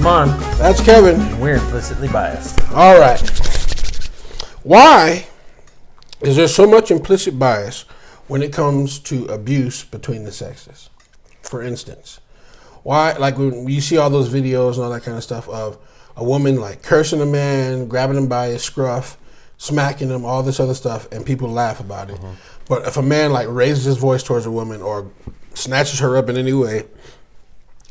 Lamont. That's Kevin. And we're implicitly biased. All right. Why is there so much implicit bias when it comes to abuse between the sexes? For instance, why, like when you see all those videos and all that kind of stuff of a woman like cursing a man, grabbing him by his scruff, smacking him, all this other stuff, and people laugh about it. Mm-hmm. But if a man like raises his voice towards a woman or snatches her up in any way,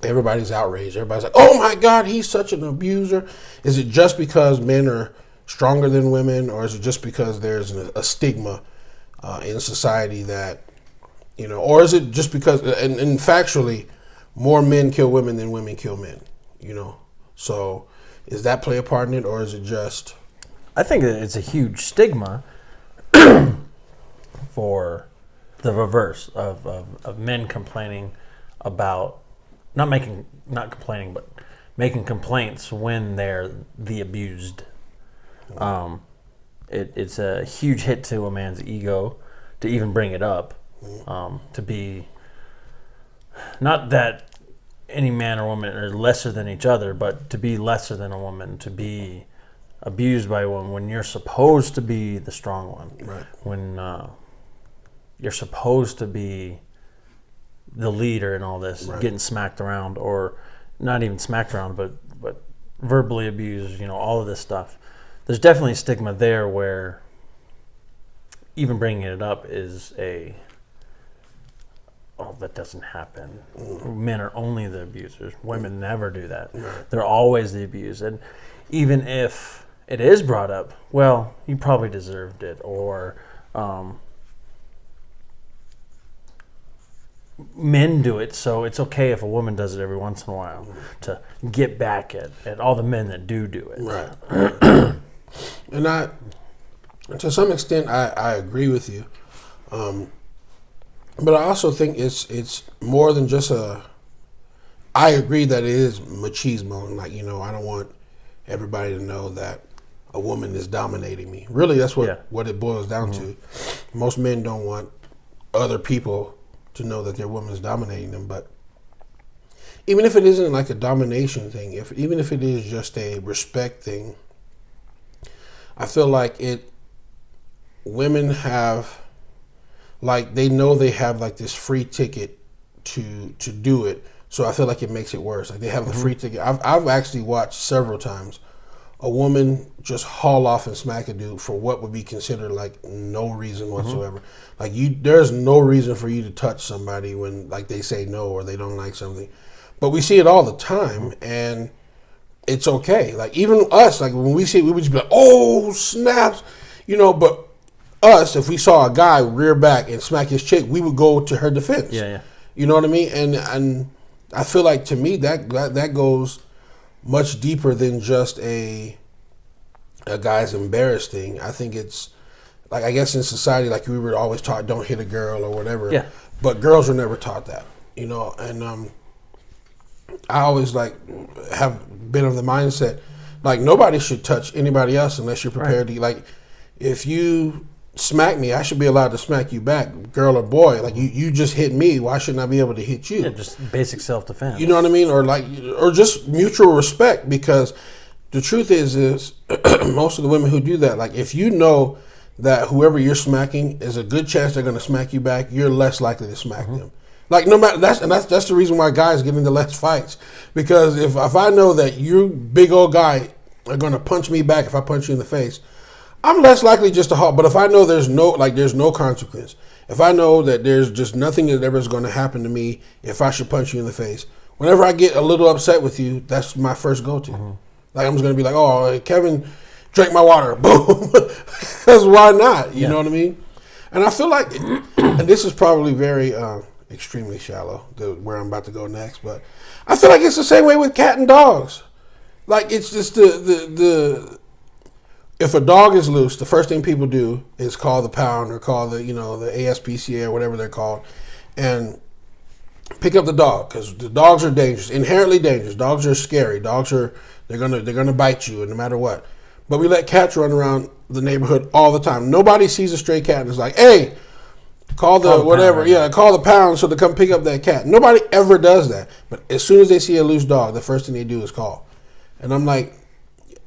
everybody's outraged. Everybody's like, oh my God, he's such an abuser. Is it just because men are stronger than women, or is it just because there's a stigma in society that, you know, or is it just because, and factually, more men kill women than women kill men, you know? So is that play a part in it, or is it just? I think that it's a huge stigma for the reverse of men complaining about, not complaining, but making complaints when they're the abused. It's a huge hit to a man's ego to even bring it up, to be, not that any man or woman are lesser than each other, but to be lesser than a woman, to be abused by a woman when you're supposed to be the strong one, right? When you're supposed to be the leader in all this, right. Getting smacked around, or not even smacked around, but verbally abused, you know, all of this stuff. There's definitely a stigma there where even bringing it up is that doesn't happen. Men are only the abusers. Women never do that. Right. They're always the abused. And even if it is brought up, well, you probably deserved it, or men do it, so it's okay if a woman does it every once in a while to get back at all the men that do it. Right. And to some extent, I agree with you. But I also think it's more than just I agree that it is machismo, and, like, you know, I don't want everybody to know that a woman is dominating me. Really, that's what it boils down to. Most men don't want other people to know that their woman is dominating them. But even if it isn't like a domination thing, even if it is just a respect thing, I feel like women have, like, they know they have like this free ticket to do it. So I feel like it makes it worse. Like, they have the free ticket. I've actually watched several times a woman just haul off and smack a dude for what would be considered like no reason whatsoever. Like, there's no reason for you to touch somebody when, like, they say no or they don't like something. But we see it all the time, and it's okay. Like, even us, like, when we see it, we would just be like, oh, snaps, you know. But us, if we saw a guy rear back and smack his chick, we would go to her defense. Yeah. You know what I mean? And I feel like, to me, that goes much deeper than just a guy's embarrassed thing. I think it's, like, I guess in society, like, we were always taught don't hit a girl or whatever. Yeah. But girls were never taught that, you know. And I always, like, have been of the mindset, like, nobody should touch anybody else unless you're prepared to. Like, if you smack me, I should be allowed to smack you back, girl or boy. Like, you just hit me, why shouldn't I be able to hit you? Yeah, just basic self-defense. You know what I mean? Or just mutual respect, because the truth is most of the women who do that, like, if you know that whoever you're smacking is a good chance they're going to smack you back, you're less likely to smack them. Like, no matter, that's the reason why guys get into less fights, because if I know that you big old guy are going to punch me back if I punch you in the face, I'm less likely just to halt. But if I know there's no consequence, if I know that there's just nothing that ever is going to happen to me if I should punch you in the face, whenever I get a little upset with you, that's my first go-to. Like, I'm just going to be like, oh, Kevin drank my water. Boom. Because why not? You know what I mean? And I feel like, and this is probably very extremely shallow, where I'm about to go next, but I feel like it's the same way with cat and dogs. Like, it's just if a dog is loose, the first thing people do is call the pound or call the ASPCA or whatever they're called, and pick up the dog, because the dogs are dangerous, inherently dangerous. Dogs are scary. They're gonna bite you, no matter what. But we let cats run around the neighborhood all the time. Nobody sees a stray cat and is like, hey, call the whatever, pound. Call the pound so to come pick up that cat. Nobody ever does that. But as soon as they see a loose dog, the first thing they do is call. And I'm like,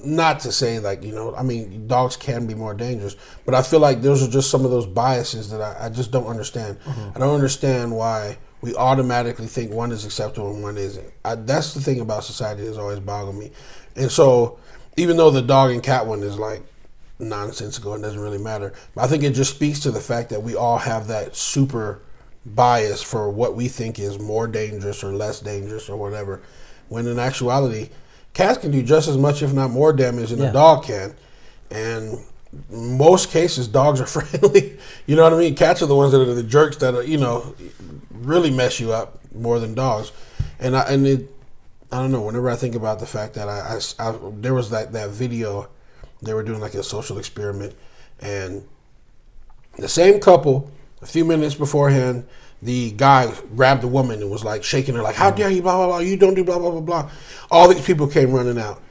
not to say like, I mean, dogs can be more dangerous, but I feel like those are just some of those biases that I just don't understand. I don't understand why we automatically think one is acceptable and one isn't. That's the thing about society that's always boggled me. And so even though the dog and cat one is like nonsensical and doesn't really matter, I think it just speaks to the fact that we all have that super bias for what we think is more dangerous or less dangerous or whatever, when in actuality, cats can do just as much, if not more damage than a dog can. And most cases, dogs are friendly. You know what I mean? Cats are the ones that are the jerks that are, really mess you up more than dogs. And I don't know, whenever I think about the fact that I there was that video, they were doing like a social experiment, and the same couple, a few minutes beforehand, the guy grabbed the woman and was like shaking her like, how dare you, blah, blah, blah, you don't do blah, blah, blah, blah. All these people came running out.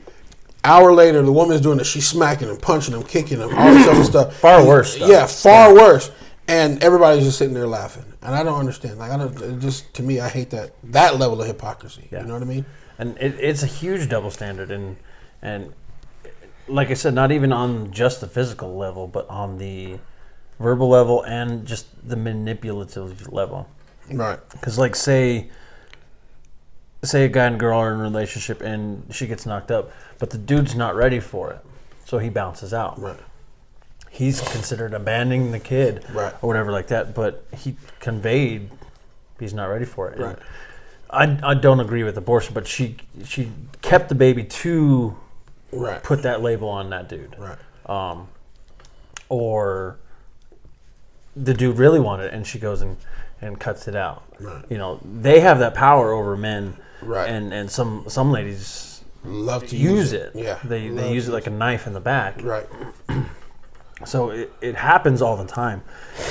Hour later, the woman's doing it. She's smacking him, punching him, kicking him, all this other stuff. Far worse stuff. Yeah, far worse. And everybody's just sitting there laughing. And I don't understand. Like, to me, I hate that level of hypocrisy. Yeah. You know what I mean? And it's a huge double standard. And like I said, not even on just the physical level, but on the verbal level and just the manipulative level. Right. Because, like, say a guy and girl are in a relationship and she gets knocked up, but the dude's not ready for it, so he bounces out. Right. He's considered abandoning the kid, right, or whatever like that, but he conveyed he's not ready for it. Right. I don't agree with abortion, but she kept the baby to right. put that label on that dude. Right. Or the dude really wanted it, and she goes and cuts it out. Right. They have that power over men. Right. And some ladies love to use it. Yeah. They use it like a knife in the back. Right. So it happens all the time,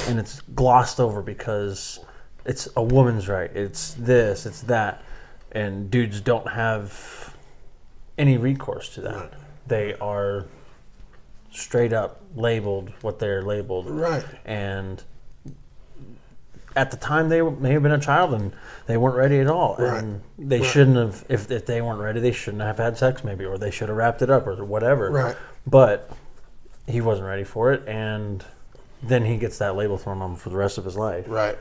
and it's glossed over because it's a woman's right. It's this, it's that, and dudes don't have any recourse to that. Right. They are straight up labeled what they're labeled. Right. And at the time, they may have been a child and they weren't ready at all. Right. And they shouldn't have, if they weren't ready, they shouldn't have had sex maybe, or they should have wrapped it up or whatever. Right. But he wasn't ready for it, and then he gets that label thrown on him for the rest of his life. Right.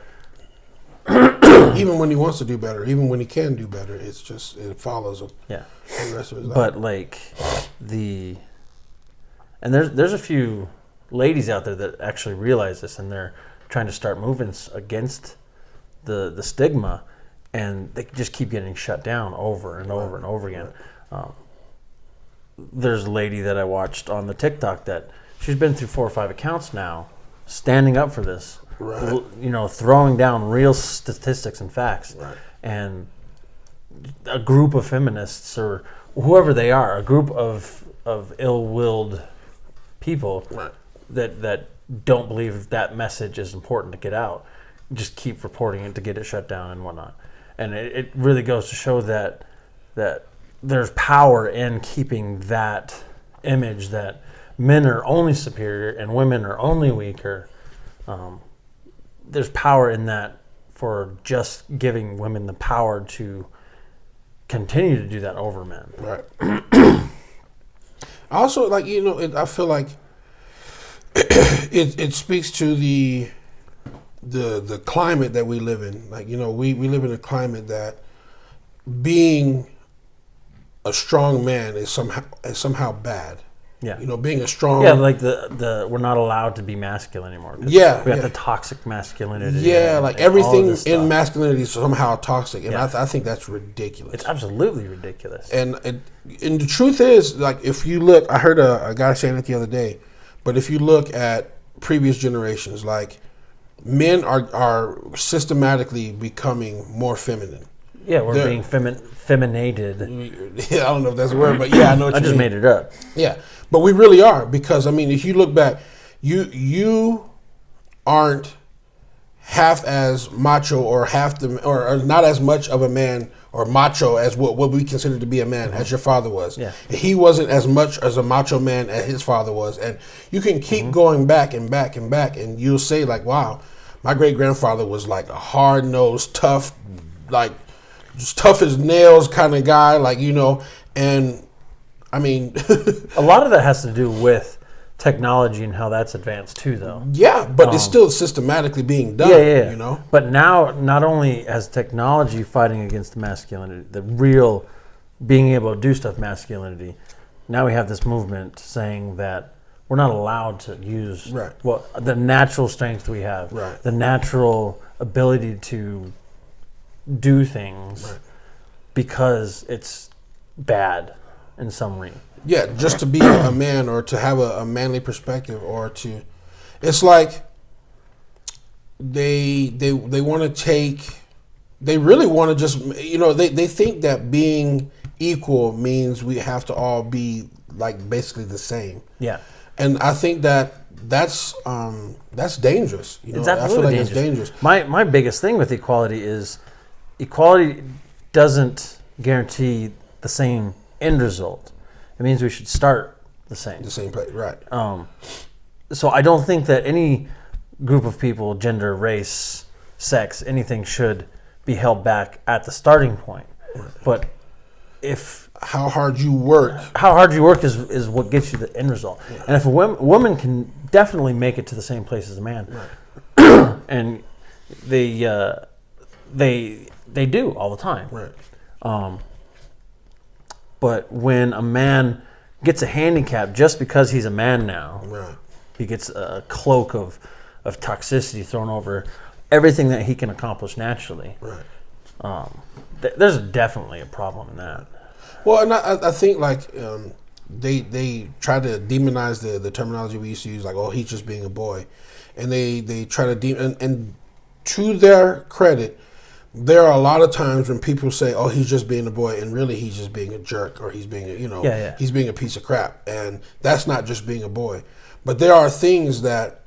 Even when he wants to do better, even when he can do better, it follows him. Yeah. For the rest of his life. But like and there's a few ladies out there that actually realize this, and they're trying to start movements against the stigma, and they just keep getting shut down over and over and over again. There's a lady that I watched on the TikTok that she's been through 4 or 5 accounts now, standing up for this, right. Throwing down real statistics and facts, right. And a group of feminists or whoever they are, a group of ill-willed people, right. that don't believe that message is important to get out, just keep reporting it to get it shut down and whatnot. And it really goes to show that there's power in keeping that image that men are only superior and women are only weaker. There's power in that for just giving women the power to continue to do that over men. Right. I also I feel like it speaks to the climate that we live in. Like, we live in a climate that being a strong man is somehow bad. Yeah. Being a strong... Yeah, like the we're not allowed to be masculine anymore. Yeah. We got the toxic masculinity. Yeah, like everything in masculinity is somehow toxic. And I think that's ridiculous. It's absolutely ridiculous. And the truth is, like, if you look... I heard a guy saying it the other day, but if you look at previous generations, like, men are systematically becoming more feminine. Yeah, we're being feminated. Yeah, I don't know if that's a word, but yeah, I know what you mean. I just made it up. Yeah, but we really are, because, if you look back, you aren't half as macho or or not as much of a man or macho as what we consider to be a man as your father was. Yeah. He wasn't as much as a macho man as his father was. And you can keep going back and back and back, and you'll say, like, wow, my great-grandfather was like a hard-nosed, tough, like, just tough as nails kind of guy, like, and I mean, a lot of that has to do with technology and how that's advanced too, though. Yeah, but it's still systematically being done. Yeah. You know. But now, not only has technology fighting against masculinity, the real being able to do stuff masculinity. Now we have this movement saying that we're not allowed to use the natural strength we have, the natural ability to do things because it's bad in some way. Yeah, just to be a man or to have a manly perspective or to, it's like they want to take, they really want to just, they think that being equal means we have to all be like basically the same. Yeah. And I think that's dangerous. It's absolutely I feel like it's dangerous. My biggest thing with equality is equality doesn't guarantee the same end result. It means we should start the same. The same place, right. So I don't think that any group of people, gender, race, sex, anything should be held back at the starting point. Right. But how hard you work is what gets you the end result. Yeah. And if a woman can definitely make it to the same place as a man, and they do all the time. Right. But when a man gets a handicap just because he's a man now, he gets a cloak of toxicity thrown over everything that he can accomplish naturally. Right. There's definitely a problem in that. Well, and I think like they try to demonize the terminology we used to use, like, oh, he's just being a boy, and they try to and to their credit, there are a lot of times when people say, oh, he's just being a boy, and really he's just being a jerk, or he's being he's being a piece of crap, and that's not just being a boy. But there are things that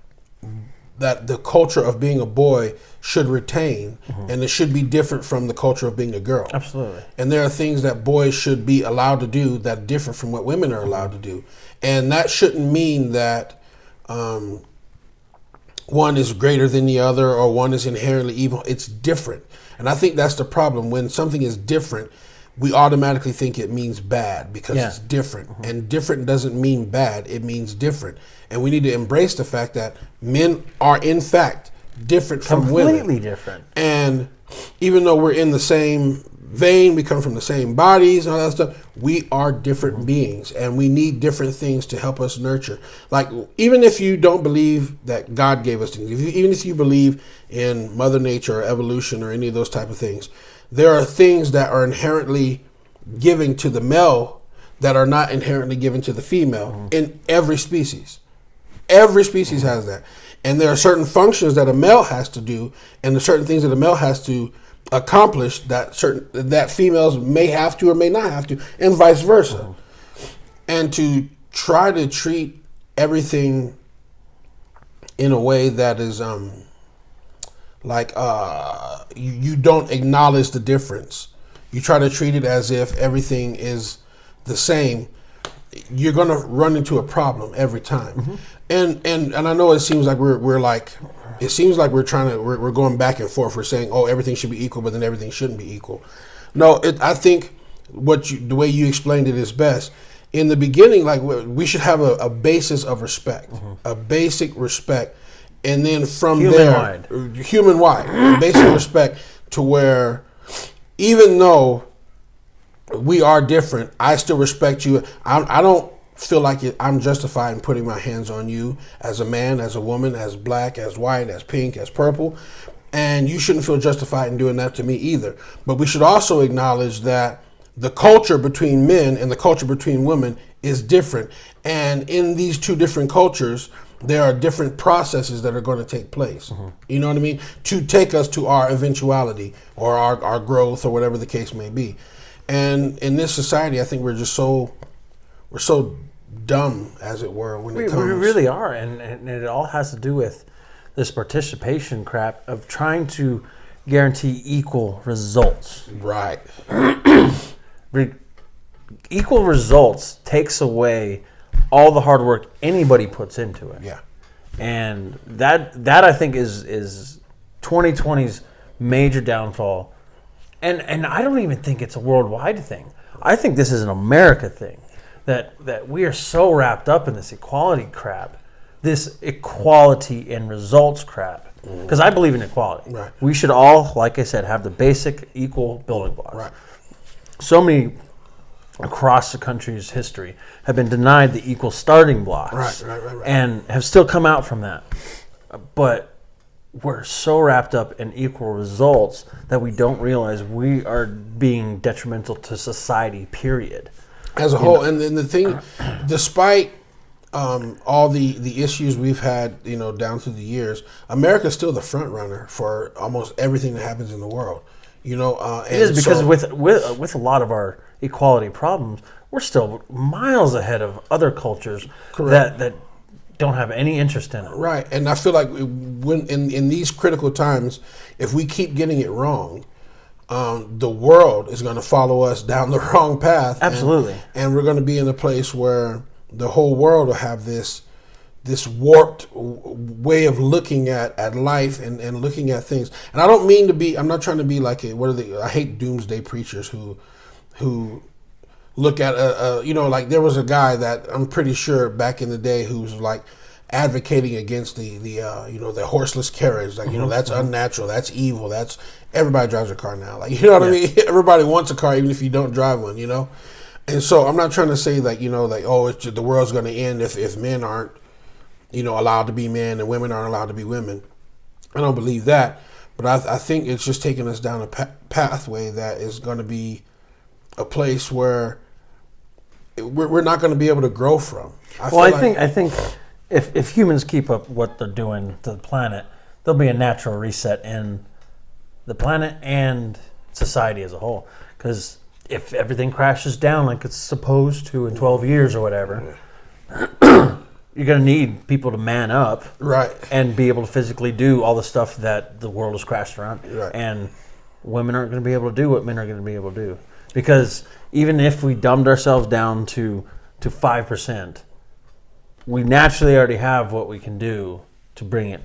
the culture of being a boy should retain, and it should be different from the culture of being a girl. Absolutely. And there are things that boys should be allowed to do that differ from what women are allowed to do. And that shouldn't mean that one is greater than the other or one is inherently evil. It's different. And I think that's the problem. When something is different, we automatically think it means bad because it's different. And different doesn't mean bad. It means different. And we need to embrace the fact that men are, in fact, different from women. Completely different. And even though we're in the same vein, we come from the same bodies and all that stuff, we are different beings. And we need different things to help us nurture. Like, even if you don't believe that God gave us things, even if you believe in Mother Nature or evolution or any of those type of things, there are things that are inherently giving to the male that are not inherently given to the female in every species. Every species has that. And there are certain functions that a male has to do, and there are certain things that a male has to accomplish that females may have to or may not have to, and vice versa. And to try to treat everything in a way that is you don't acknowledge the difference. You try to treat it as if everything is the same. You're going to run into a problem every time. And I know it seems like we're going back and forth. We're saying, oh, everything should be equal, but then everything shouldn't be equal. No, I think the way you explained it is best. In the beginning, like, we should have a basis of respect, a basic respect, and then from human-wide, basic respect, to where even though we are different, I still respect you. I don't feel like I'm justified in putting my hands on you as a man, as a woman, as black, as white, as pink, as purple. And you shouldn't feel justified in doing that to me either. But we should also acknowledge that the culture between men and the culture between women is different. And in these two different cultures, there are different processes that are going to take place. You know what I mean? To take us to our eventuality or our growth or whatever the case may be. And in this society, I think we're so dumb, as it were, when it comes. We really are, and it all has to do with this participation crap of trying to guarantee equal results. Right. Equal results takes away all the hard work anybody puts into it. Yeah. And that I think is 2020's major downfall. And I don't even think it's a worldwide thing. I think this is an America thing. that we are so wrapped up in this equality crap, this equality and results crap. Because I believe in equality. Right. We should all, like I said, have the basic equal building blocks. Right. So many across the country's history have been denied the equal starting blocks. Right. And have still come out from that. But we're so wrapped up in equal results that we don't realize we are being detrimental to society, period. As a whole. And then the thing, despite all the issues we've had, down through the years, America's still the front runner for almost everything that happens in the world. It is because with a lot of our equality problems, we're still miles ahead of other cultures that don't have any interest in it. Right, and I feel like when in these critical times, if we keep getting it wrong, the world is going to follow us down the wrong path. Absolutely, and we're going to be in a place where the whole world will have this warped way of looking at life and looking at things. And I don't mean to be, I'm not trying to be like I hate doomsday preachers who look at like there was a guy that I'm pretty sure back in the day who was like advocating against the horseless carriage, like that's unnatural, that's evil, that's everybody drives a car now, like what I mean. Everybody wants a car even if you don't drive one, And so I'm not trying to say like the world's going to end if men aren't allowed to be men and women aren't allowed to be women. I don't believe that, but I think it's just taking us down a pathway that is going to be a place where we're not going to be able to grow from. I think if humans keep up what they're doing to the planet, there'll be a natural reset in the planet and society as a whole. Because if everything crashes down like it's supposed to in 12 years or whatever, you're going to need people to man up, right, and be able to physically do all the stuff that the world has crashed around. Right. And women aren't going to be able to do what men are going to be able to do. Because even if we dumbed ourselves down to 5%, we naturally already have what we can do to bring it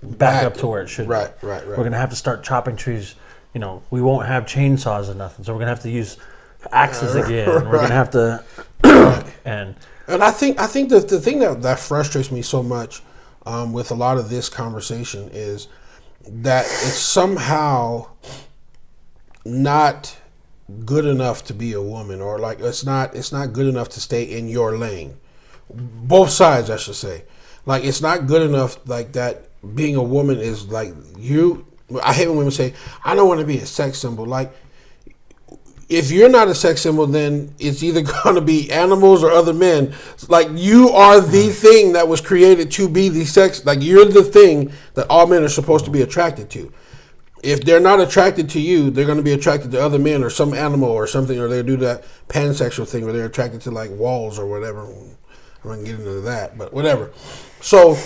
back up to where it should be. Right. We're going to have to start chopping trees. We won't have chainsaws and nothing, so we're going to have to use axes again. Right. We're going to have to... And I think the thing that frustrates me so much with a lot of this conversation is that it's somehow not good enough to be a woman, or like it's not good enough to stay in your lane. Both sides, I should say. Like it's not good enough like that. Being a woman is like you. I hate when women say, "I don't want to be a sex symbol." Like, if you're not a sex symbol, then it's either going to be animals or other men. Like, you are the thing that was created to be the sex. Like, you're the thing that all men are supposed to be attracted to. If they're not attracted to you, they're going to be attracted to other men or some animal or something, or they do that pansexual thing where they're attracted to like walls or whatever. I'm not going to get into that, but whatever. So,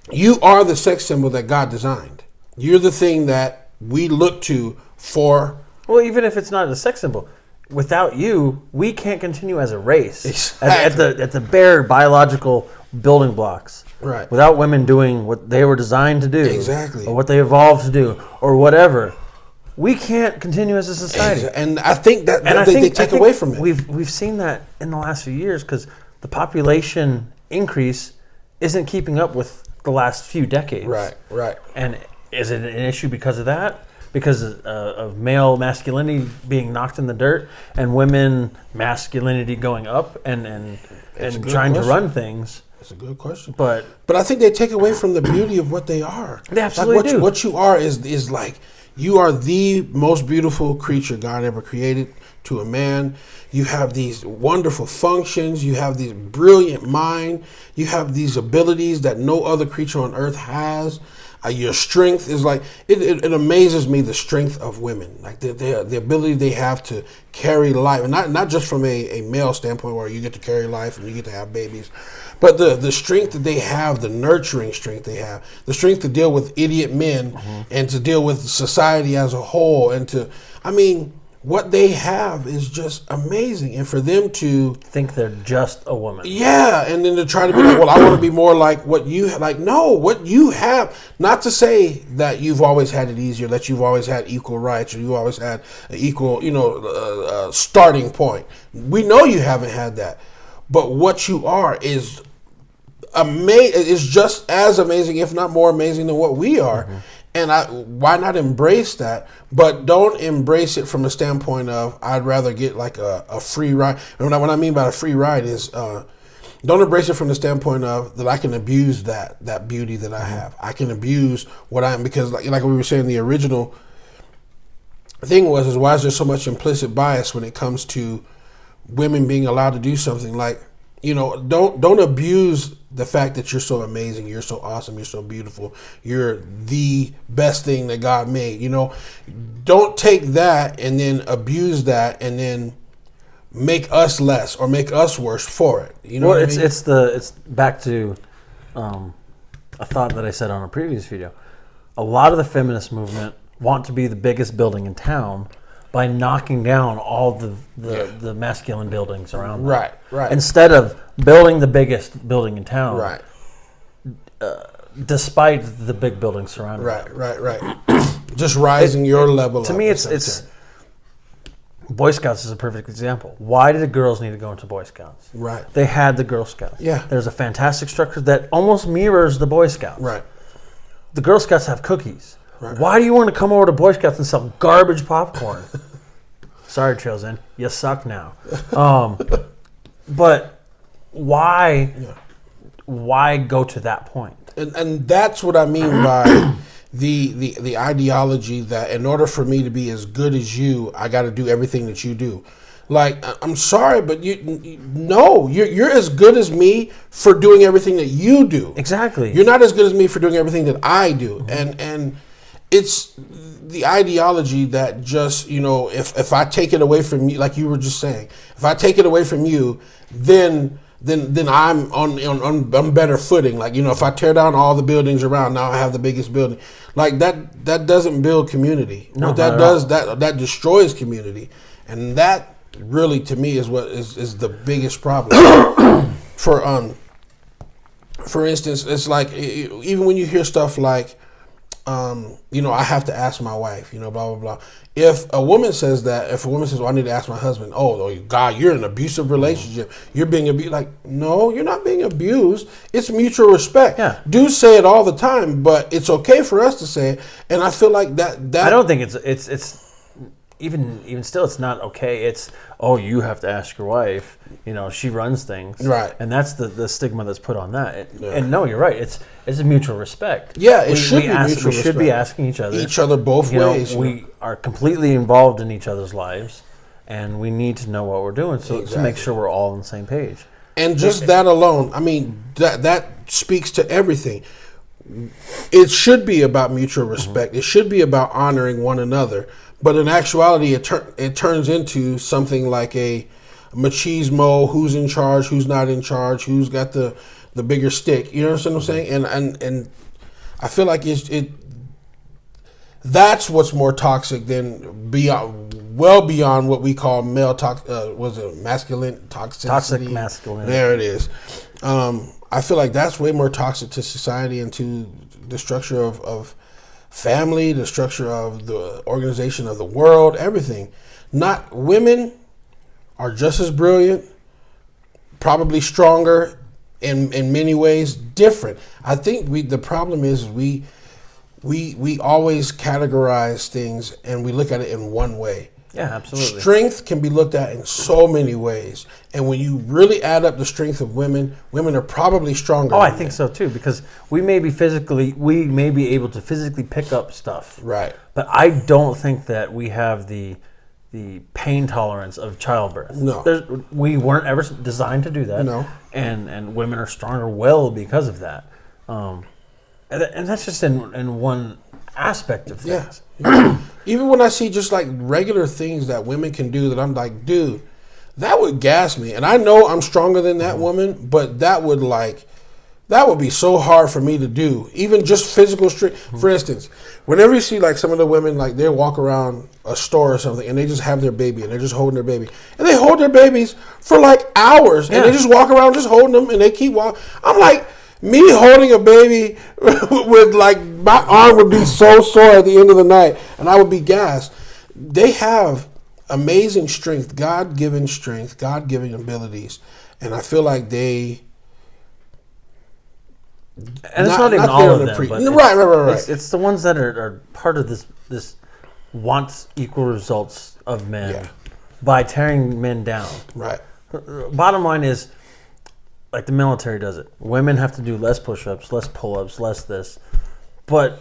you are the sex symbol that God designed. You're the thing that we look to for. Well, even if it's not a sex symbol, without you, we can't continue as a race. Exactly. At the bare biological building blocks. Right. Without women doing what they were designed to do. Exactly. Or what they evolved to do, or whatever, we can't continue as a society. And I think that they take away from it. We've seen that in the last few years because the population increase isn't keeping up with the last few decades. Right. And is it an issue because of that? Because of male masculinity being knocked in the dirt and women masculinity going up and trying to run things? That's a good question. But I think they take away from the beauty of what they are. They absolutely do. What you are is like, you are the most beautiful creature God ever created to a man. You have these wonderful functions. You have this brilliant mind. You have these abilities that no other creature on earth has. Your strength is like, it amazes me, the strength of women, like the ability they have to carry life, and not just from a male standpoint where you get to carry life and you get to have babies, but the strength that they have, the nurturing strength they have, the strength to deal with idiot men, and to deal with society as a whole, and what they have is just amazing. And for them to think they're just a woman. Yeah, and then to try to be like, well, I want to be more like what you have. Like, no, what you have. Not to say that you've always had it easier, that you've always had equal rights, or you always had an equal, starting point. We know you haven't had that, but what you are is amazing. Is just as amazing, if not more amazing, than what we are. Mm-hmm. And why not embrace that? But don't embrace it from a standpoint of, I'd rather get like a free ride. And what I mean by a free ride is, don't embrace it from the standpoint of that I can abuse that beauty that I have. I can abuse what I am, because like we were saying, the original thing is why is there so much implicit bias when it comes to women being allowed to do something like, don't abuse the fact that you're so amazing, you're so awesome, you're so beautiful, you're the best thing that God made. Don't take that and then abuse that and then make us less or make us worse for it. It's back to a thought that I said on a previous video. A lot of the feminist movement want to be the biggest building in town by knocking down all the masculine buildings around them. Right. Instead of building the biggest building in town. Right. Despite the big buildings surrounding them. Right. Just rising your level. To me, it's Boy Scouts is a perfect example. Why did the girls need to go into Boy Scouts? Right. They had the Girl Scouts. Yeah. There's a fantastic structure that almost mirrors the Boy Scouts. Right. The Girl Scouts have cookies. Right. Why do you want to come over to Boy Scouts and sell garbage popcorn? Sorry, Trailsin, you suck now. But why? Yeah. Why go to that point? And that's what I mean by the ideology that in order for me to be as good as you, I got to do everything that you do. Like, I'm sorry, but you're as good as me for doing everything that you do. Exactly. You're not as good as me for doing everything that I do. Mm-hmm. And it's the ideology that just, if I take it away from you, like you were just saying, if I take it away from you, then I'm on better footing. Like, if I tear down all the buildings around, now I have the biggest building. Like that doesn't build community. No, what that does, that destroys community. And that really, to me, is what is the biggest problem. For instance, it's like, even when you hear stuff like, I have to ask my wife, blah, blah, blah. If a woman says, well, I need to ask my husband, oh, God, you're in an abusive relationship. You're being abused. Like, no, you're not being abused. It's mutual respect. Yeah. Dudes say it all the time, but it's okay for us to say it. And I feel like that I don't think it's even still, it's not okay. It's, you have to ask your wife. She runs things, right? And that's the stigma that's put on that. Yeah. And no, you're right. It's a mutual respect. Yeah, it should be mutual respect. We should be asking each other both ways. We are completely involved in each other's lives, and we need to know what we're doing to make sure we're all on the same page. And just that alone, I mean, that speaks to everything. It should be about mutual respect. Mm-hmm. It should be about honoring one another. But in actuality, it turns into something like a machismo, who's in charge, who's not in charge, who's got the bigger stick. You know what I'm saying? And I feel like that's what's more toxic than well beyond what we call male masculine toxicity. Toxic masculinity. There it is. I feel like that's way more toxic to society and to the structure of family, the structure of the organization of the world, everything. Not women are just as brilliant, probably stronger in many ways, different. I think the problem is we always categorize things and we look at it in one way. Yeah, absolutely. Strength can be looked at in so many ways. And when you really add up the strength of women are probably stronger. I think so too, because we may be able to physically pick up stuff. Right. But I don't think that we have the pain tolerance of childbirth. No. We weren't ever designed to do that. No. And women are stronger because of that. And that's just in one aspect of things. Yeah. Even when I see just like regular things that women can do that I'm like, dude, that would gas me. And I know I'm stronger than that woman, but that would That would be so hard for me to do. Even just physical strength. For instance, whenever you see like some of the women, like they walk around a store or something and they just have their baby and they're just holding their baby. And they hold their babies for like hours and they just walk around just holding them and they keep walking. I'm like, me holding a baby with like, my arm would be so sore at the end of the night and I would be gassed. They have amazing strength, God-given abilities. And I feel like they... And it's not even all of them, but right. It's the ones that are part of this wants equal results of men by tearing men down. Right. Bottom line is, like the military does it. Women have to do less push-ups, less pull-ups, less this, but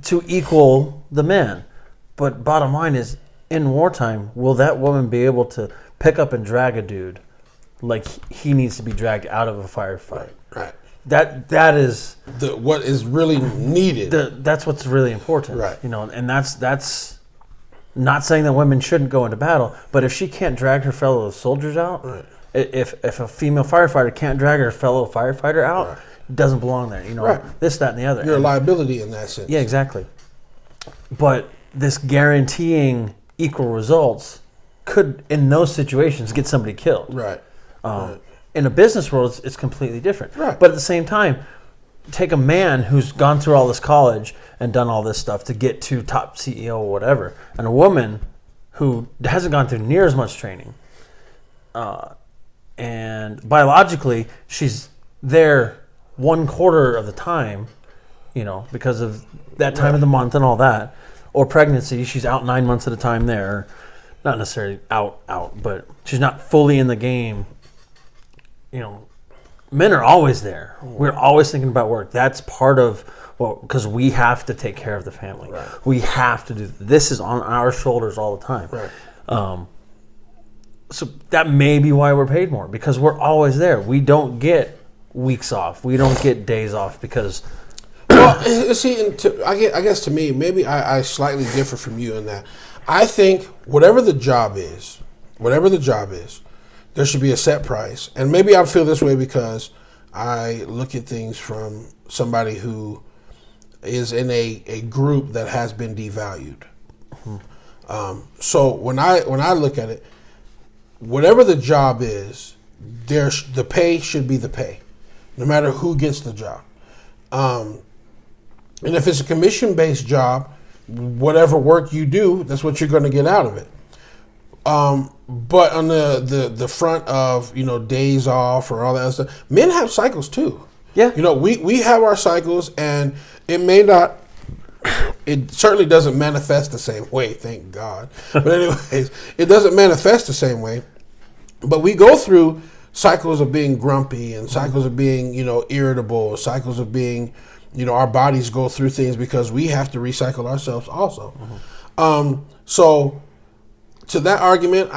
to equal the men. But bottom line is, in wartime, will that woman be able to pick up and drag a dude like he needs to be dragged out of a firefight? Right. That is what is really needed. That's what's really important, right? You know, and that's not saying that women shouldn't go into battle, but if she can't drag her fellow soldiers out, right. if a female firefighter can't drag her fellow firefighter out, right. Doesn't belong there. You know, right. This, that, and the other. You're a liability in that sense. Yeah, exactly. But this guaranteeing equal results could, in those situations, get somebody killed. Right. Right. In a business world, it's completely different. Right. But at the same time, take a man who's gone through all this college and done all this stuff to get to top CEO or whatever, and a woman who hasn't gone through near as much training. And biologically, she's there 1/4 of the time, you know, because of that time of the month and all that. Or pregnancy, she's out 9 months at a time there. Not necessarily out, but she's not fully in the game. You know, men are always there. We're always thinking about work. That's part of, because we have to take care of the family. Right. We have to do, this is on our shoulders all the time. Right. So that may be why we're paid more, because we're always there. We don't get weeks off. We don't get days off because... Well, see, I guess to me, maybe I slightly differ from you in that. I think whatever the job is, there should be a set price. And maybe I feel this way because I look at things from somebody who is in a group that has been devalued. Mm-hmm. So when I look at it, whatever the job is, the pay should be the pay, no matter who gets the job. And if it's a commission-based job, whatever work you do, that's what you're going to get out of it. But on the front of, you know, days off or all that other stuff, men have cycles too. Yeah. You know, we have our cycles, and it may not, it certainly doesn't manifest the same way, thank God. But anyways, it doesn't manifest the same way. But we go through cycles of being grumpy and cycles of being, you know, irritable, cycles of being, you know, our bodies go through things because we have to recycle ourselves also. Mm-hmm. So to that argument,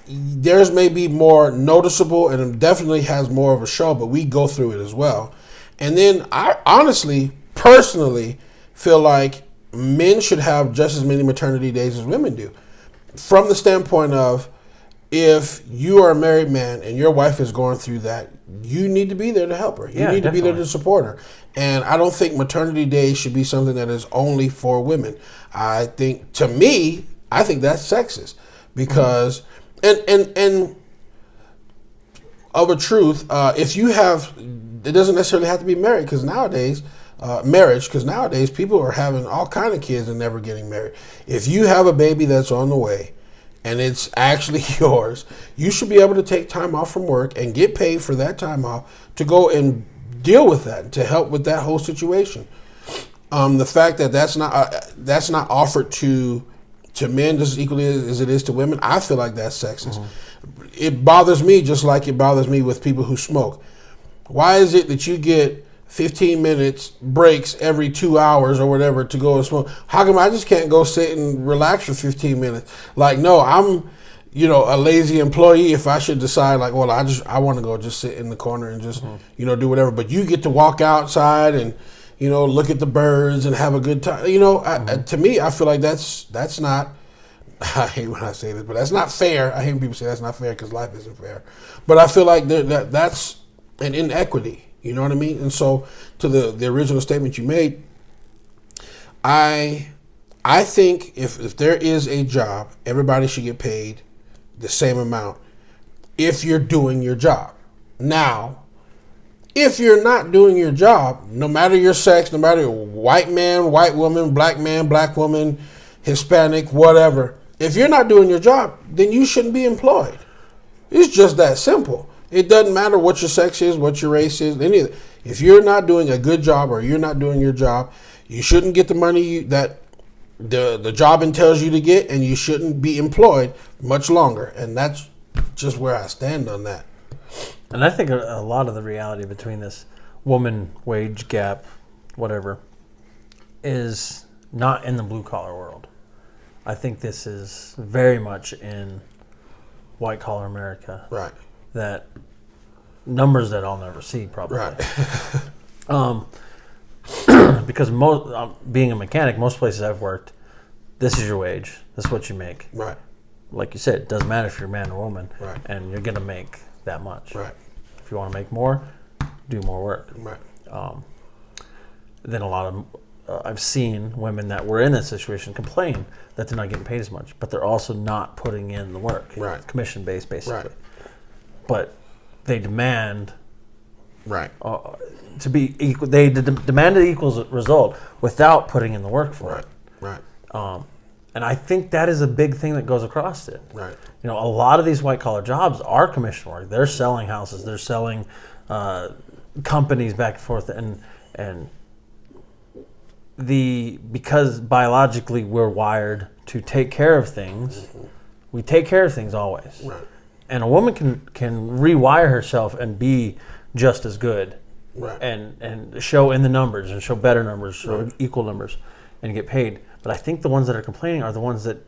theirs may be more noticeable and it definitely has more of a show, but we go through it as well. And then I honestly, personally feel like men should have just as many maternity days as women do. From the standpoint of, if you are a married man and your wife is going through that, you need to be there to help her. You need to be there to support her. And I don't think maternity days should be something that is only for women. I think, to me, I think that's sexist because, and of a truth, if you have, it doesn't necessarily have to be married because nowadays, people are having all kind of kids and never getting married. If you have a baby that's on the way, and it's actually yours, you should be able to take time off from work and get paid for that time off to go and deal with that, to help with that whole situation. The fact that that's not offered to men just as equally as it is to women, I feel like that's sexist. Mm-hmm. It bothers me just like it bothers me with people who smoke. Why is it that you get 15 minutes breaks every 2 hours or whatever to go and smoke? How come I just can't go sit and relax for 15 minutes? Like, no, I'm, you know, a lazy employee if I should decide like, well, I want to go just sit in the corner and just, you know, do whatever. But you get to walk outside and, you know, look at the birds and have a good time. You know, to me, I feel like that's not, I hate when I say this, but that's not fair. I hate when people say that's not fair because life isn't fair. But I feel like that's an inequity. You know what I mean? And so to the original statement you made, I think if there is a job, everybody should get paid the same amount if you're doing your job. Now, if you're not doing your job, no matter your sex, no matter white man, white woman, black man, black woman, Hispanic, whatever, if you're not doing your job, then you shouldn't be employed. It's just that simple. It doesn't matter what your sex is, what your race is, any of it. If you're not doing a good job or you're not doing your job, you shouldn't get the money that the job entails you to get, and you shouldn't be employed much longer. And that's just where I stand on that. And I think a lot of the reality between this woman wage gap, whatever, is not in the blue collar world. I think this is very much in white collar America. Right. That numbers that I'll never see probably. Right. Because being a mechanic, most places I've worked, this is your wage. This is what you make. Right. Like you said, it doesn't matter if you're a man or woman. Right. And you're going to make that much. Right. If you want to make more, do more work. Right. Then a lot of I've seen women that were in that situation complain that they're not getting paid as much, but they're also not putting in the work. Right. Commission based, basically. Right. But they demand Right. to be equal. They demand an equal result without putting in the work for it. Right. And I think that is a big thing that goes across it. Right. You know, a lot of these white collar jobs are commission work. They're selling houses. They're selling companies back and forth, and because biologically we're wired to take care of things. Mm-hmm. We take care of things always. Right. And a woman can rewire herself and be just as good. Right. And show in the numbers and show better numbers, show equal numbers, and get paid. But I think the ones that are complaining are the ones that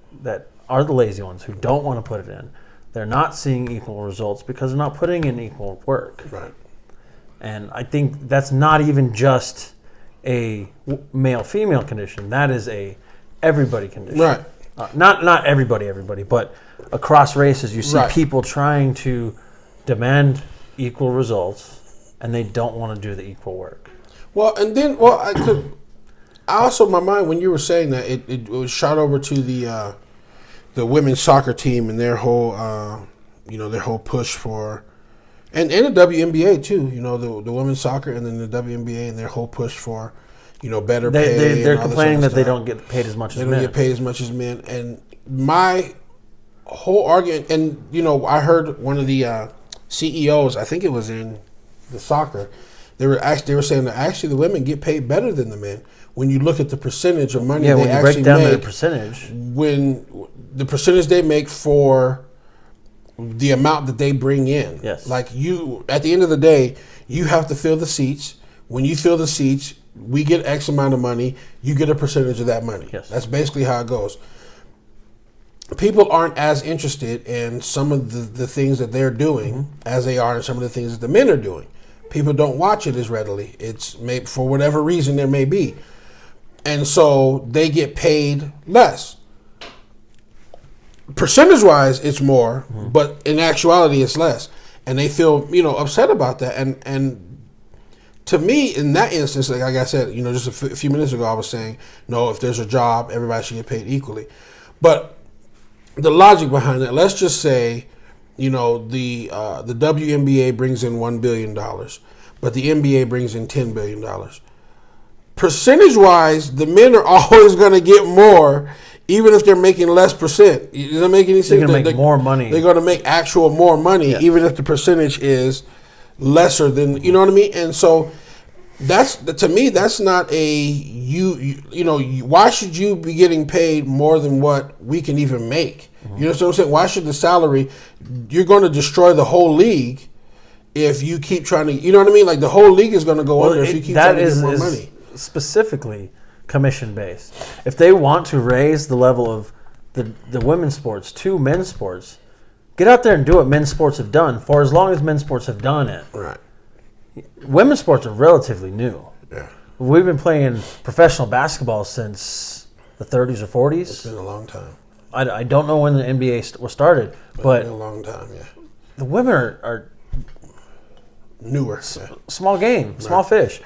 are the lazy ones who don't want to put it in. They're not seeing equal results because they're not putting in equal work. Right. And I think that's not even just a male-female condition. That is a everybody condition. Right. Not everybody, but across races, you see people trying to demand equal results, and they don't want to do the equal work. Well, and then, I also, in my mind, when you were saying that, it was shot over to the women's soccer team and their whole, their whole push for, and the WNBA too. You know, the women's soccer and then the WNBA and their whole push for, better pay. They're complaining that they don't get paid as much as men. They don't get paid as much as men. And my whole argument, and I heard one of the CEOs, I think it was in the soccer, they were saying that actually the women get paid better than the men when you look at the percentage of money they actually make. Yeah, when you break down the percentage. When the percentage they make for the amount that they bring in. Yes. Like at the end of the day, you have to fill the seats. When you fill the seats, we get X amount of money. You get a percentage of that money. Yes. That's basically how it goes. People aren't as interested in some of the things that they're doing as they are in some of the things that the men are doing. People don't watch it as readily. It's maybe for whatever reason there may be. And so they get paid less. Percentage-wise, it's more, but in actuality, it's less. And they feel, upset about that. And to me, in that instance, like I said, just a few minutes ago, I was saying, no, if there's a job, everybody should get paid equally. But the logic behind it, let's just say, the WNBA brings in $1 billion, but the NBA brings in $10 billion. Percentage-wise, the men are always going to get more, even if they're making less percent. Does that make any sense? They're going to make more money. They're going to make actual more money, even if the percentage is lesser than, you know what I mean? And so to me, that's not why should you be getting paid more than what we can even make? You know what I'm saying? Why should the salary, you're going to destroy the whole league if you keep trying to, you know what I mean? Like the whole league is going to go under if you keep trying to get more money. Specifically commission based. If they want to raise the level of the women's sports to men's sports, get out there and do what men's sports have done for as long as men's sports have done it. Right. Women's sports are relatively new. Yeah. We've been playing professional basketball since the 30s or 40s. It's been a long time. I don't know when the NBA was started, but it's been a long time, yeah. The women are newer. Small game, small fish.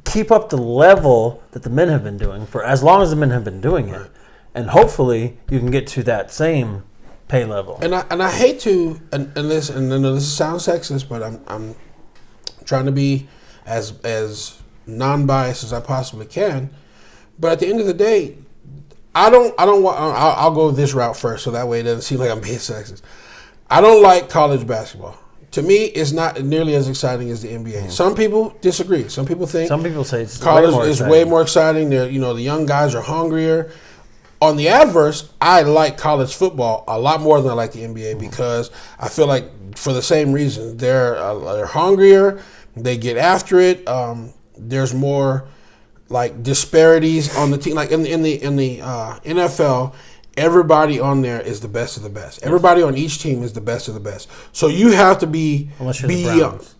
Keep up the level that the men have been doing for as long as the men have been doing it, and hopefully you can get to that same pay level. And I hate to and this sounds sexist, but I'm trying to be as non-biased as I possibly can. But at the end of the day, I don't want. I'll go this route first, so that way it doesn't seem like I'm being sexist. I don't like college basketball. To me, it's not nearly as exciting as the NBA. Some people disagree. Some people say it's college is way more exciting. They're, the young guys are hungrier. On the adverse, I like college football a lot more than I like the NBA because I feel like for the same reason they're hungrier. They get after it. There's more like disparities on the team. Like in the NFL, everybody on there is the best of the best. Everybody on each team is the best of the best. So you have to be. Unless you're the Browns.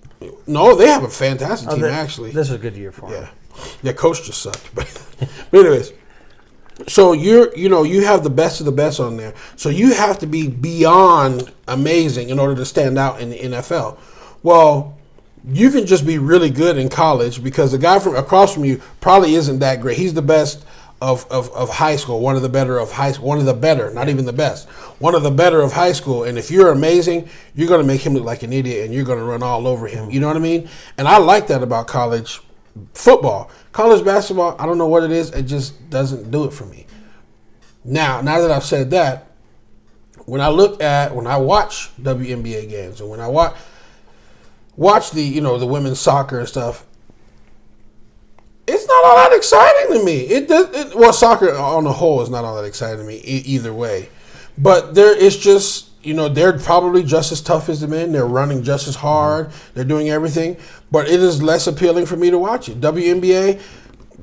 No, they have a fantastic team actually. This is a good year for them. Yeah, their coach just sucked. But anyways. So you have the best of the best on there. So you have to be beyond amazing in order to stand out in the NFL. Well, you can just be really good in college because the guy from across from you probably isn't that great. He's the best of high school, one of the better of high school, one of the better, not even the best, one of the better of high school. And if you're amazing, you're going to make him look like an idiot and you're going to run all over him. You know what I mean? And I like that about college football. College basketball, I don't know what it is. It just doesn't do it for me. Now that I've said that, when I watch WNBA games and when I watch the the women's soccer and stuff, it's not all that exciting to me. Well, soccer on the whole is not all that exciting to me either way. But it's just they're probably just as tough as the men. They're running just as hard. They're doing everything. But it is less appealing for me to watch it. WNBA,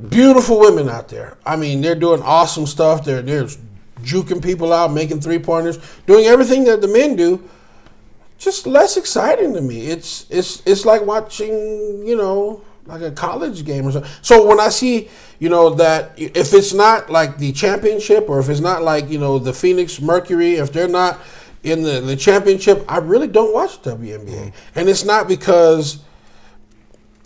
beautiful women out there. I mean, they're doing awesome stuff. They're juking people out, making three-pointers, doing everything that the men do. Just less exciting to me. It's like watching, like a college game or something. So when I see, that if it's not like the championship or if it's not like, the Phoenix Mercury, if they're not in the championship, I really don't watch WNBA. And it's not because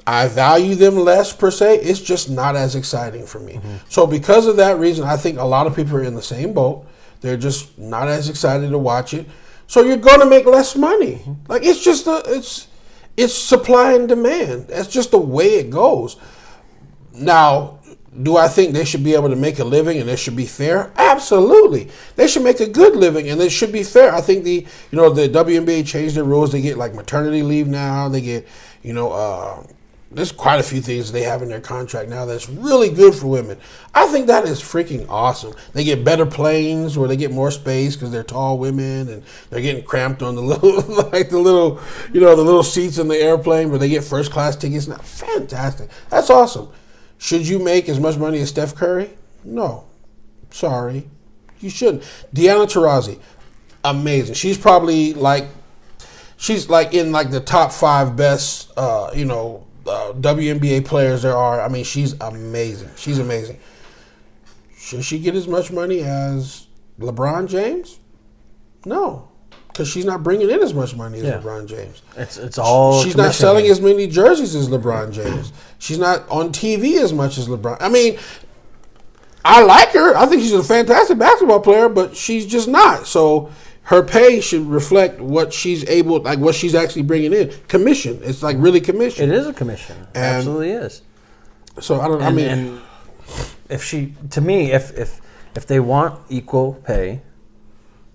I value them less per se. It's just not as exciting for me. So because of that reason, I think a lot of people are in the same boat. They're just not as excited to watch it. So you're going to make less money. Like it's just it's supply and demand. That's just the way it goes. Now, do I think they should be able to make a living and it should be fair? Absolutely. They should make a good living and it should be fair. I think the WNBA changed their rules. They get like maternity leave now. They get, there's quite a few things they have in their contract now that's really good for women. I think that is freaking awesome. They get better planes where they get more space because they're tall women and they're getting cramped on the little seats in the airplane, but they get first class tickets now. Fantastic. That's awesome. Should you make as much money as Steph Curry? No. Sorry. You shouldn't. Deanna Taurasi, amazing. She's probably in the top 5 best, WNBA players there are. I mean, she's amazing. She's amazing. Should she get as much money as LeBron James? No, because she's not bringing in as much money as LeBron James. It's all. She's not selling as many jerseys as LeBron James. She's not on TV as much as LeBron. I mean, I like her. I think she's a fantastic basketball player, but she's just not. So her pay should reflect what she's what she's actually bringing in. Commission. It's like really commission. It is a commission. It absolutely is. So I don't. And if they want equal pay,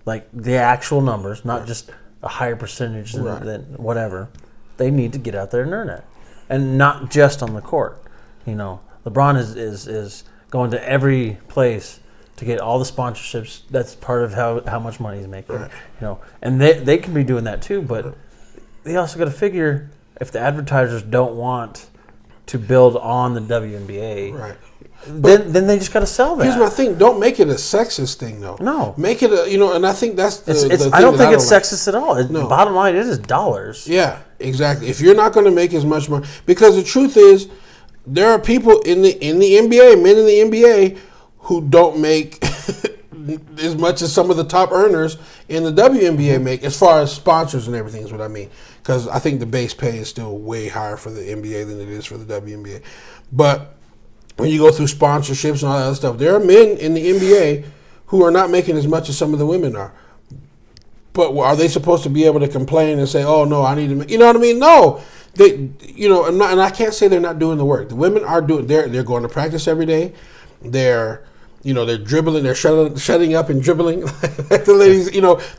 like the actual numbers, not just a higher percentage than whatever, they need to get out there and earn it, and not just on the court. LeBron is going to every place to get all the sponsorships. That's part of how much money he's making. Right. And they can be doing that too, but they also got to figure if the advertisers don't want to build on the WNBA, right? Then they just got to sell that. Here's my thing: don't make it a sexist thing, though. No, make it and I think that's the thing I don't think it's sexist at all. The bottom line, it is dollars. Yeah, exactly. If you're not going to make as much money, because the truth is, there are people in the NBA, men in the NBA, who don't make as much as some of the top earners in the WNBA make, as far as sponsors and everything is what I mean. Because I think the base pay is still way higher for the NBA than it is for the WNBA. But when you go through sponsorships and all that other stuff, there are men in the NBA who are not making as much as some of the women are. But are they supposed to be able to complain and say, "Oh no, I need to," you know what I mean? No, they, and I can't say they're not doing the work. The women are doing. They're going to practice every day. They're dribbling. They're shutting up and dribbling. Like the ladies,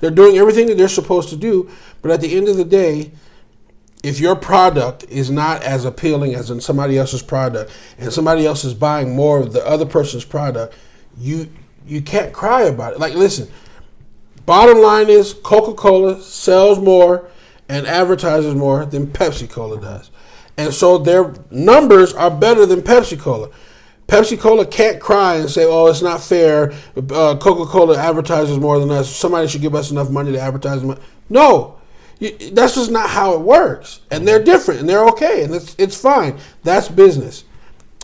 they're doing everything that they're supposed to do. But at the end of the day, if your product is not as appealing as in somebody else's product, and somebody else is buying more of the other person's product, you can't cry about it. Like, listen. Bottom line is Coca-Cola sells more and advertises more than Pepsi-Cola does. And so their numbers are better than Pepsi-Cola. Pepsi-Cola can't cry and say, "Oh, it's not fair. Coca-Cola advertises more than us. Somebody should give us enough money to advertise." No, that's just not how it works. And they're different and they're okay. And it's fine. That's business.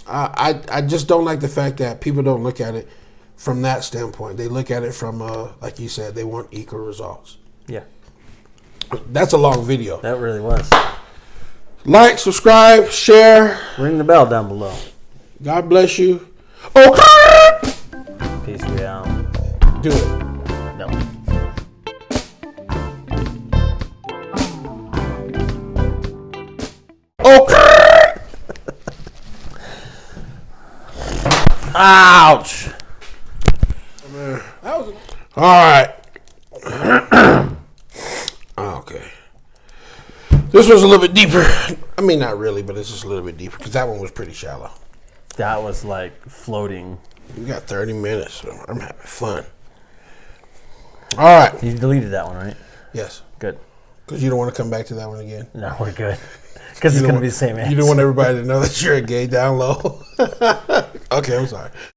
I just don't like the fact that people don't look at it from that standpoint. They look at it from, like you said, they want equal results. Yeah. That's a long video. That really was. Like, subscribe, share. Ring the bell down below. God bless you. Okay. Peace, we out. Do it. No. Okay. Ouch. All right. Okay. This was a little bit deeper. I mean, not really, but it's just a little bit deeper because that one was pretty shallow. That was like floating. We got 30 minutes. So I'm having fun. All right. You deleted that one, right? Yes. Good. Because you don't want to come back to that one again. No, we're good. Because it's going to be the same answer. You don't want everybody to know that you're a gay down low. Okay, I'm sorry.